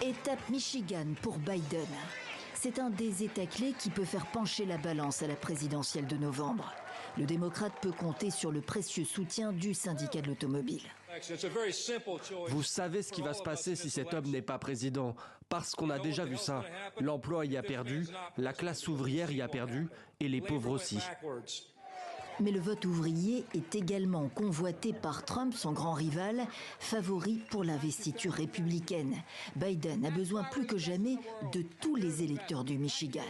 Étape Michigan pour Biden. C'est un des États clés qui peut faire pencher la balance à la présidentielle de novembre. Le démocrate peut compter sur le précieux soutien du syndicat de l'automobile. Vous savez ce qui va se passer si cet homme n'est pas président, parce qu'on a déjà vu ça. L'emploi y a perdu, la classe ouvrière y a perdu, et les pauvres aussi. Mais le vote ouvrier est également convoité par Trump, son grand rival, favori pour l'investiture républicaine. Biden a besoin plus que jamais de tous les électeurs du Michigan.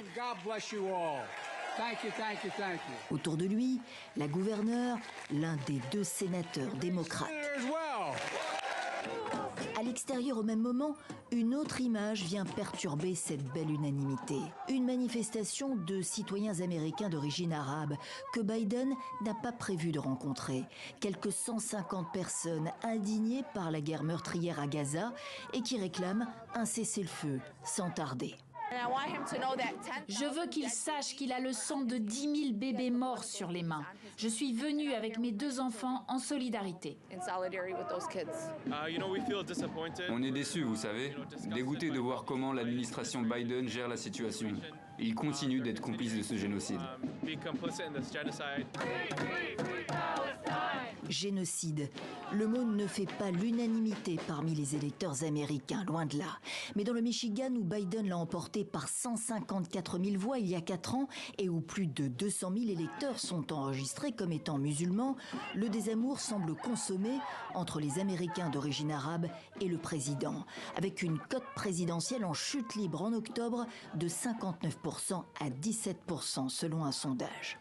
Autour de lui, la gouverneure, l'un des deux sénateurs démocrates. À l'extérieur, au même moment, une autre image vient perturber cette belle unanimité. Une manifestation de citoyens américains d'origine arabe que Biden n'a pas prévu de rencontrer. Quelques 150 personnes indignées par la guerre meurtrière à Gaza et qui réclament un cessez-le-feu sans tarder. Je veux qu'il sache qu'il a le sang de 10 000 bébés morts sur les mains. Je suis venue avec mes 2 enfants en solidarité. On est déçus, vous savez, dégoûtés de voir comment l'administration Biden gère la situation. Il continue d'être complice de ce génocide. Génocide. Le mot ne fait pas l'unanimité parmi les électeurs américains, loin de là. Mais dans le Michigan, où Biden l'a emporté par 154 000 voix il y a 4 ans et où plus de 200 000 électeurs sont enregistrés comme étant musulmans, le désamour semble consommé entre les Américains d'origine arabe et le président, avec une cote présidentielle en chute libre en octobre de 59% à 17% selon un sondage.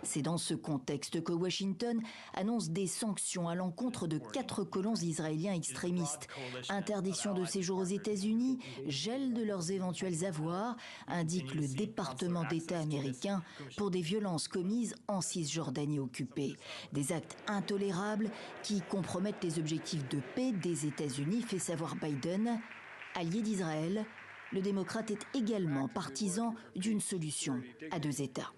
C'est dans ce contexte que Washington annonce des sanctions à l'encontre de 4 colons israéliens extrémistes. Interdiction de séjour aux États-Unis, gel de leurs éventuels avoirs, indique le département d'État américain pour des violences commises en Cisjordanie occupée. Des actes intolérables qui compromettent les objectifs de paix des États-Unis, fait savoir Biden. Allié d'Israël, le démocrate est également partisan d'une solution à 2 États.